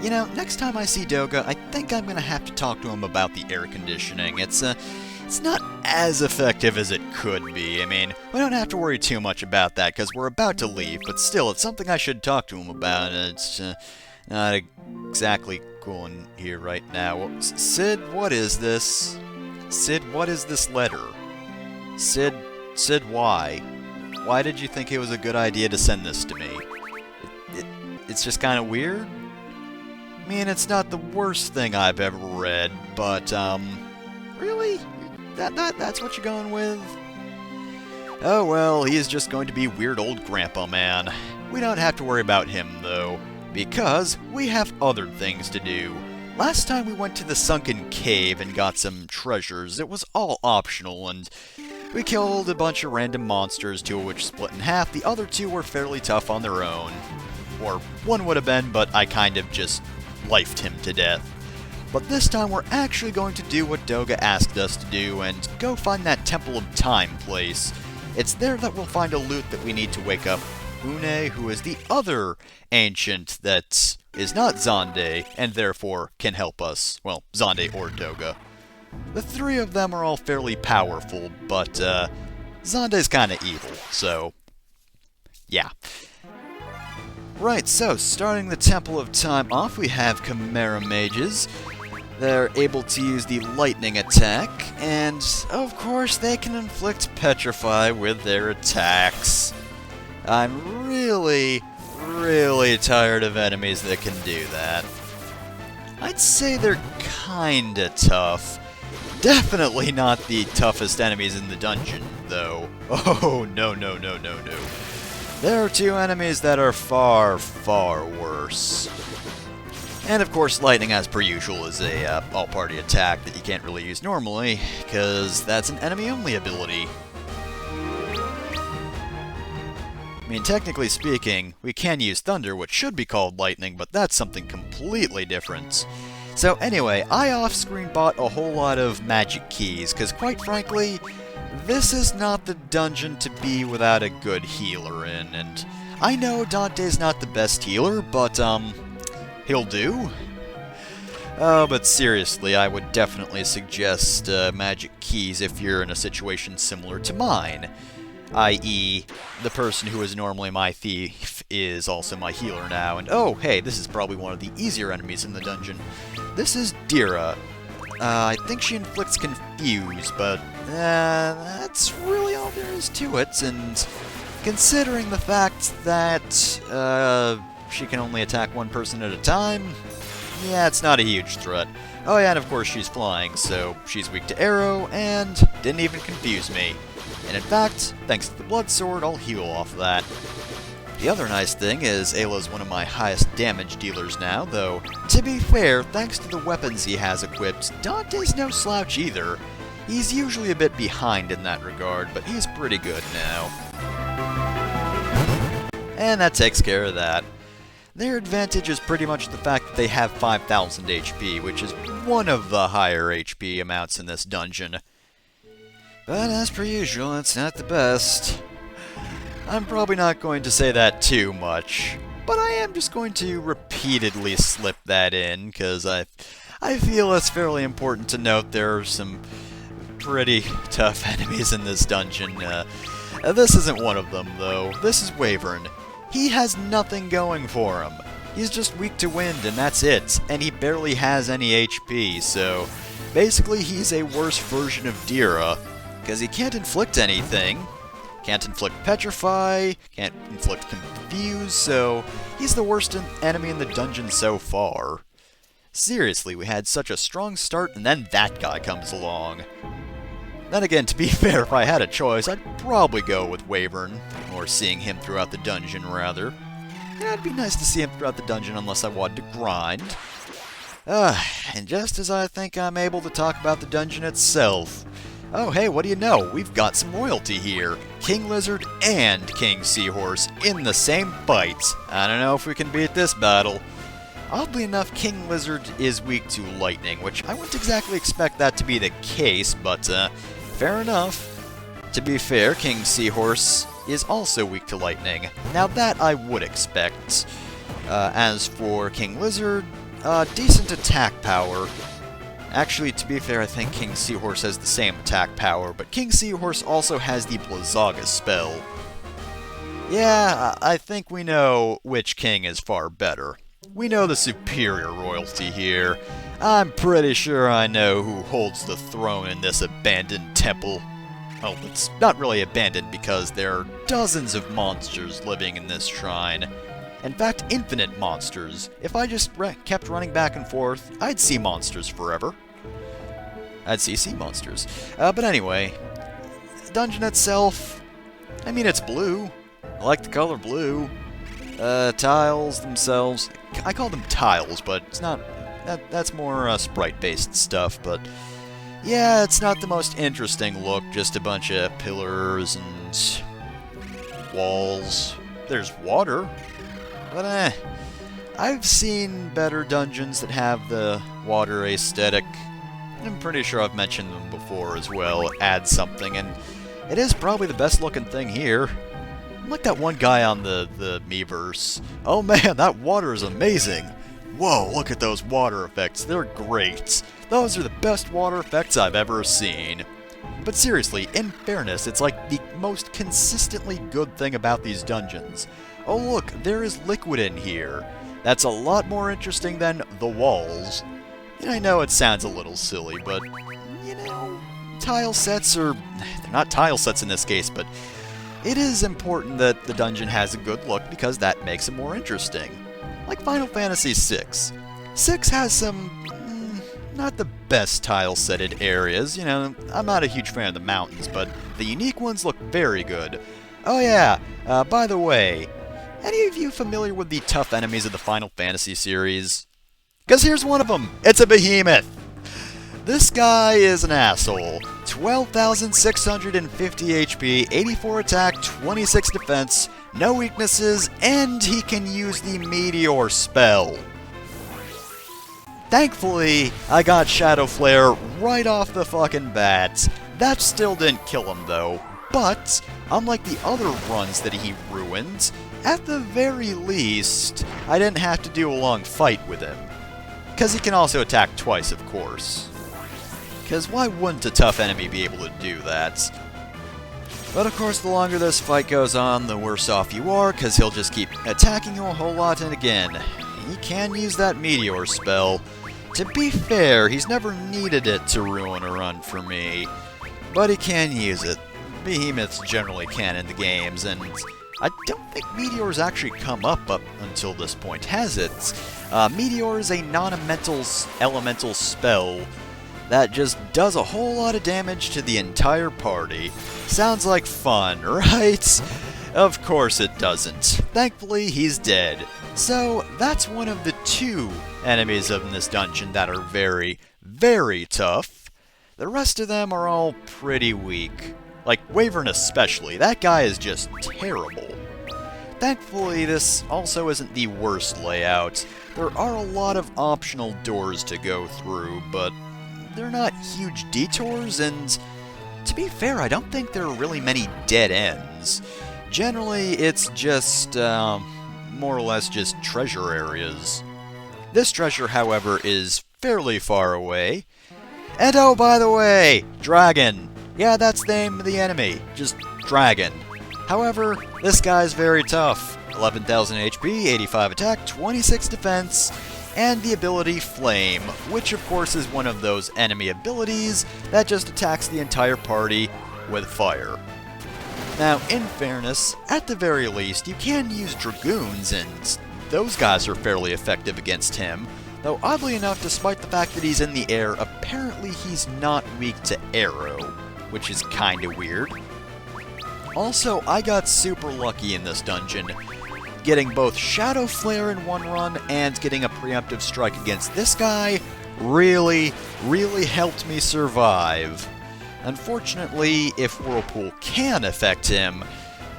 You know, next time I see Doga, I think I'm gonna have to talk to him about the air conditioning. It's not as effective as it could be. I mean, we don't have to worry too much about that because we're about to leave, but still, it's something I should talk to him about. It's not exactly cool in here right now. Sid, what is this? Sid, what is this letter? Sid, why? Why did you think it was a good idea to send this to me? It's just kind of weird? I mean, it's not the worst thing I've ever read, but, really? That's what you're going with? Oh well, he is just going to be weird old Grandpa Man. We don't have to worry about him, though, because we have other things to do. Last time we went to the sunken cave and got some treasures, it was all optional, and we killed a bunch of random monsters, two of which split in half. The other two were fairly tough on their own. Or one would have been, but I kind of just lifed him to death. But this time we're actually going to do what Doga asked us to do and go find that Temple of Time place. It's there that we'll find a loot that we need to wake up Unei, who is the other ancient that is not Xande, and therefore can help us. Well, Xande or Doga. The three of them are all fairly powerful, but Xande's kinda evil, so yeah. Right, so starting the Temple of Time off, we have Chimera Mages. They're able to use the lightning attack, and of course they can inflict Petrify with their attacks. I'm really tired of enemies that can do that. I'd say they're kinda tough. Definitely not the toughest enemies in the dungeon, though. Oh, no. There are two enemies that are far worse. And of course, lightning, as per usual, is a all-party attack that you can't really use normally, because that's an enemy-only ability. I mean, technically speaking, we can use thunder, which should be called lightning, but that's something completely different. So anyway, I off-screen bought a whole lot of magic keys, because quite frankly, this is not the dungeon to be without a good healer in, and I know Dante's not the best healer, but, he'll do. Oh, but seriously, I would definitely suggest magic keys if you're in a situation similar to mine. I.e., the person who is normally my thief is also my healer now, and oh, hey, this is probably one of the easier enemies in the dungeon. This is Dira. I think she inflicts Confuse, but that's really all there is to it, and considering the fact that she can only attack one person at a time, yeah, it's not a huge threat. Oh yeah, and of course she's flying, so she's weak to arrow, and didn't even confuse me. And in fact, thanks to the Blood Sword, I'll heal off of that. The other nice thing is Ayla's one of my highest damage dealers now, though, to be fair, thanks to the weapons he has equipped, Dante's no slouch either. He's usually a bit behind in that regard, but he's pretty good now. And that takes care of that. Their advantage is pretty much the fact that they have 5,000 HP, which is one of the higher HP amounts in this dungeon. But as per usual, it's not the best. I'm probably not going to say that too much, but I am just going to repeatedly slip that in, because I feel it's fairly important to note there are some pretty tough enemies in this dungeon. This isn't one of them, though. This is Wyvern. He has nothing going for him. He's just weak to wind, and that's it, and he barely has any HP, so basically he's a worse version of Dira, because he can't inflict anything. Can't inflict Petrify, can't inflict Confuse, so he's the worst enemy in the dungeon so far. Seriously, we had such a strong start, and then that guy comes along. Then again, to be fair, if I had a choice, I'd probably go with Wyvern, or seeing him throughout the dungeon, rather. Yeah, it'd be nice to see him throughout the dungeon unless I wanted to grind. And just as I think I'm able to talk about the dungeon itself, oh hey, what do you know? We've got some royalty here. King Lizard and King Seahorse in the same fight. I don't know if we can beat this battle. Oddly enough, King Lizard is weak to lightning, which I wouldn't exactly expect that to be the case, but fair enough. To be fair, King Seahorse is also weak to lightning. Now that I would expect. As for King Lizard, decent attack power. Actually, to be fair, I think King Seahorse has the same attack power, but King Seahorse also has the Blizzaga spell. Yeah, I think we know which king is far better. We know the superior royalty here. I'm pretty sure I know who holds the throne in this abandoned temple. Well, it's not really abandoned because there are dozens of monsters living in this shrine. In fact, infinite monsters. If I just kept running back and forth, I'd see monsters forever. I'd see sea monsters. But anyway, the dungeon itself, I mean, it's blue. I like the color blue. Tiles themselves, I call them tiles, but it's not, that's more sprite-based stuff, but yeah, it's not the most interesting look, just a bunch of pillars and walls. There's water, but I've seen better dungeons that have the water aesthetic. I'm pretty sure I've mentioned them before as well, add something, and it is probably the best looking thing here. I'm like that one guy on the Miiverse. Oh man, that water is amazing! Whoa, look at those water effects, they're great! Those are the best water effects I've ever seen. But seriously, in fairness, it's like the most consistently good thing about these dungeons. Oh look, there is liquid in here. That's a lot more interesting than the walls. And I know it sounds a little silly, but, you know, tile sets are... they're not tile sets in this case, but it is important that the dungeon has a good look because that makes it more interesting. Like Final Fantasy VI. 6 has some... not the best tile-setted areas. You know, I'm not a huge fan of the mountains, but the unique ones look very good. Oh yeah, by the way, any of you familiar with the tough enemies of the Final Fantasy series? Because here's one of them! It's a behemoth! This guy is an asshole. 12,650 HP, 84 attack, 26 defense, no weaknesses, and he can use the Meteor spell. Thankfully, I got Shadow Flare right off the fucking bat. That still didn't kill him though, but unlike the other runs that he ruined, at the very least, I didn't have to do a long fight with him. Because he can also attack twice, of course. Because why wouldn't a tough enemy be able to do that? But of course, the longer this fight goes on, the worse off you are, because he'll just keep attacking you a whole lot, and again, he can use that Meteor spell. To be fair, he's never needed it to ruin a run for me, but he can use it. Behemoths generally can in the games, and I don't think Meteor's actually come up until this point, has it? Meteor is a non-elemental spell that just does a whole lot of damage to the entire party. Sounds like fun, right? Of course it doesn't. Thankfully, he's dead. So, that's one of the two enemies in this dungeon that are very, very tough. The rest of them are all pretty weak. Like, Wyvern especially. That guy is just terrible. Thankfully, this also isn't the worst layout. There are a lot of optional doors to go through, but they're not huge detours, and to be fair, I don't think there are really many dead ends. Generally, it's just, more or less just treasure areas. This treasure, however, is fairly far away. And oh, by the way, Dragon! Yeah, that's the name of the enemy, just Dragon. However, this guy's very tough. 11,000 HP, 85 attack, 26 defense, and the ability Flame, which of course is one of those enemy abilities that just attacks the entire party with fire. Now, in fairness, at the very least, you can use Dragoons, and those guys are fairly effective against him, though oddly enough, despite the fact that he's in the air, apparently he's not weak to arrow, which is kinda weird. Also, I got super lucky in this dungeon, getting both Shadow Flare in one run and getting a preemptive strike against this guy really helped me survive. Unfortunately, if Whirlpool can affect him...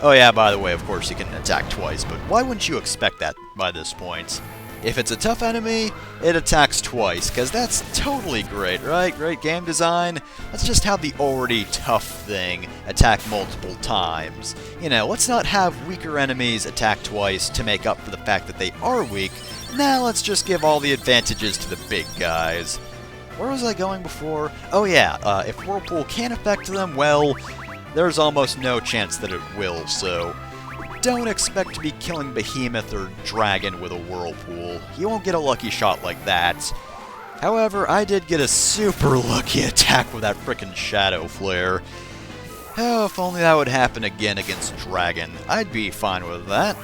Oh yeah, by the way, of course he can attack twice, but why wouldn't you expect that by this point? If it's a tough enemy, it attacks twice, because that's totally great, right? Great game design. Let's just have the already tough thing attack multiple times. You know, let's not have weaker enemies attack twice to make up for the fact that they are weak. Now let's just give all the advantages to the big guys. Where was I going before? Oh yeah, if Whirlpool can't affect them, well, there's almost no chance that it will, so don't expect to be killing Behemoth or Dragon with a Whirlpool. You won't get a lucky shot like that. However, I did get a super lucky attack with that frickin' Shadow Flare. Oh, if only that would happen again against Dragon. I'd be fine with that.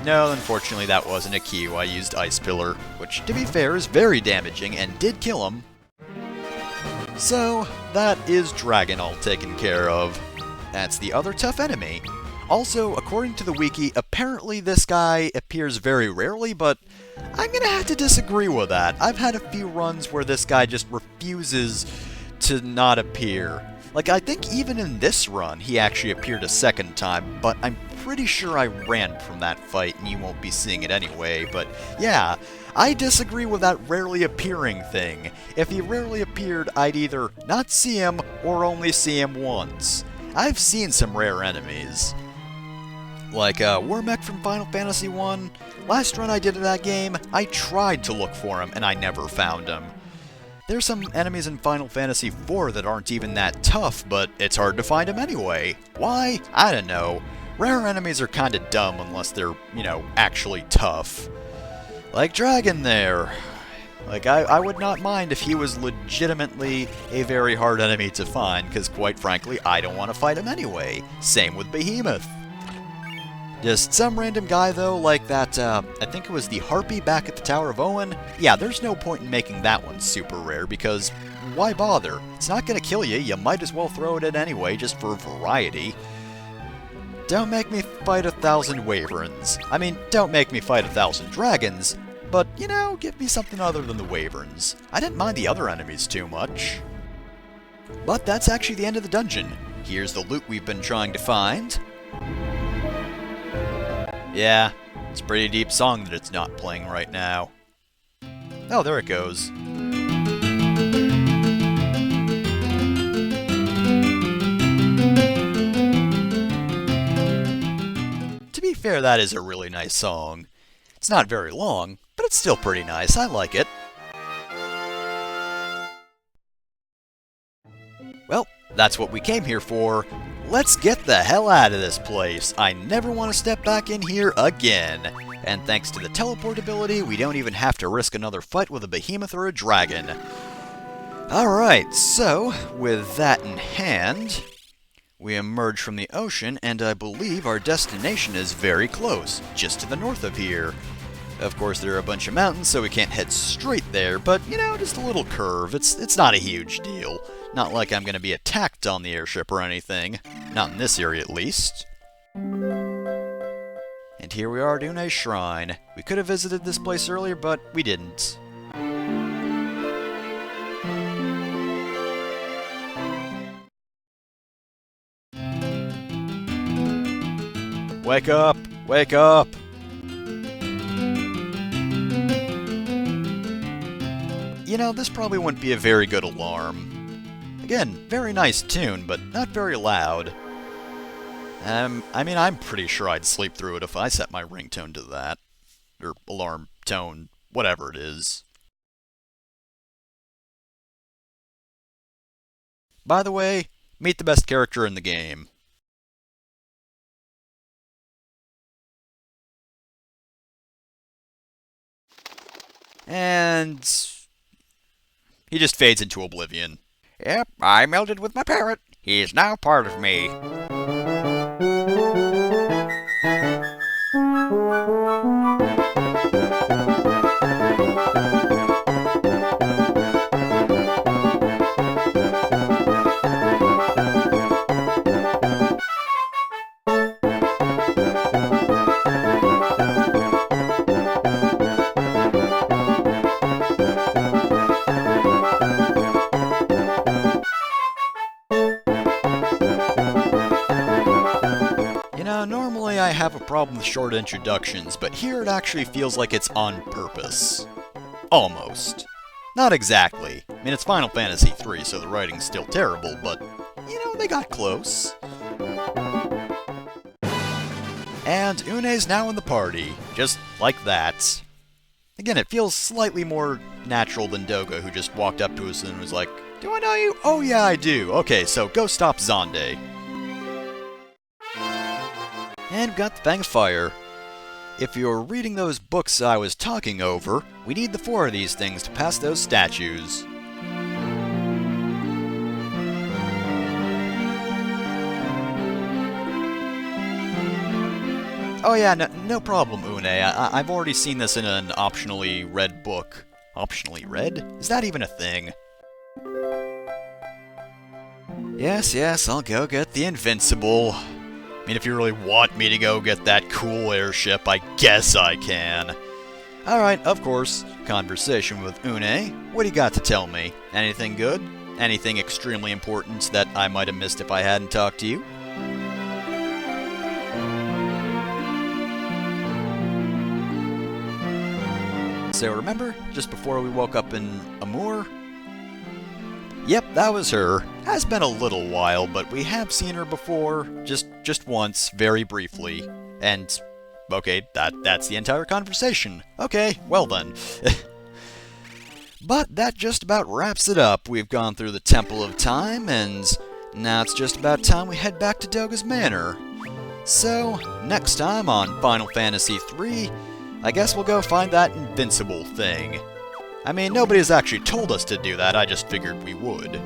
No, unfortunately that wasn't a Q. I used Ice Pillar, which, to be fair, is very damaging and did kill him. So, that is Dragon all taken care of. That's the other tough enemy. Also, according to the wiki, apparently this guy appears very rarely, but I'm gonna have to disagree with that. I've had a few runs where this guy just refuses to not appear. Like, I think even in this run, he actually appeared a second time, but I'm pretty sure I ran from that fight and you won't be seeing it anyway, but yeah, I disagree with that rarely appearing thing. If he rarely appeared, I'd either not see him or only see him once. I've seen some rare enemies. Like Wormek from Final Fantasy I. Last run I did of that game, I tried to look for him and I never found him. There's some enemies in Final Fantasy IV that aren't even that tough, but it's hard to find them anyway. Why? I don't know. Rare enemies are kinda dumb unless they're, you know, actually tough. Like Dragon there. Like, I would not mind if he was legitimately a very hard enemy to find, because quite frankly, I don't want to fight him anyway. Same with Behemoth. Just some random guy, though, like that, I think it was the Harpy back at the Tower of Owen. Yeah, there's no point in making that one super rare, because why bother? It's not gonna kill you, you might as well throw it in anyway, just for variety. Don't make me fight 1,000 Wyverns. I mean, don't make me fight 1,000 dragons, but, you know, give me something other than the Wyverns. I didn't mind the other enemies too much. But that's actually the end of the dungeon. Here's the loot we've been trying to find. Yeah, it's a pretty deep song that it's not playing right now. Oh, there it goes. To be fair, that is a really nice song. It's not very long, but it's still pretty nice. I like it. Well, that's what we came here for. Let's get the hell out of this place. I never want to step back in here again. And thanks to the teleport ability, we don't even have to risk another fight with a behemoth or a dragon. Alright, so, with that in hand, we emerge from the ocean, and I believe our destination is very close, just to the north of here. Of course, there are a bunch of mountains, so we can't head straight there, but, you know, just a little curve. It's not a huge deal. Not like I'm going to be attacked on the airship or anything. Not in this area, at least. And here we are at Unei Shrine. We could have visited this place earlier, but we didn't. Wake up! Wake up! You know, this probably wouldn't be a very good alarm. Again, very nice tune, but not very loud. I mean, I'm pretty sure I'd sleep through it if I set my ringtone to that. Or alarm tone, whatever it is. By the way, meet the best character in the game. And he just fades into oblivion. Yep, I melded with my parrot. He is now part of me. Normally I have a problem with short introductions, but here it actually feels like it's on purpose. Almost. Not exactly. I mean, it's Final Fantasy III, so the writing's still terrible, but, you know, they got close. And Unei's now in the party, just like that. Again, it feels slightly more natural than Doga, who just walked up to us and was like, "Do I know you? Oh yeah, I do. Okay, so go stop Zonde." And we've got the Fang of Fire. If you're reading those books I was talking over, we need the 4 of these things to pass those statues. Oh yeah, no problem, Unei. I've already seen this in an optionally read book. Optionally read? Is that even a thing? Yes, I'll go get the Invincible. I mean, if you really want me to go get that cool airship, I guess I can. Alright, of course, conversation with Unei. What do you got to tell me? Anything good? Anything extremely important that I might have missed if I hadn't talked to you? So remember, just before we woke up in Amur? Yep, that was her. Has been a little while, but we have seen her before, just once, very briefly. And, okay, that's the entire conversation. Okay, well then. But that just about wraps it up. We've gone through the Temple of Time, and now it's just about time we head back to Doga's Manor. So, next time on Final Fantasy III, I guess we'll go find that invincible thing. I mean, nobody's actually told us to do that, I just figured we would.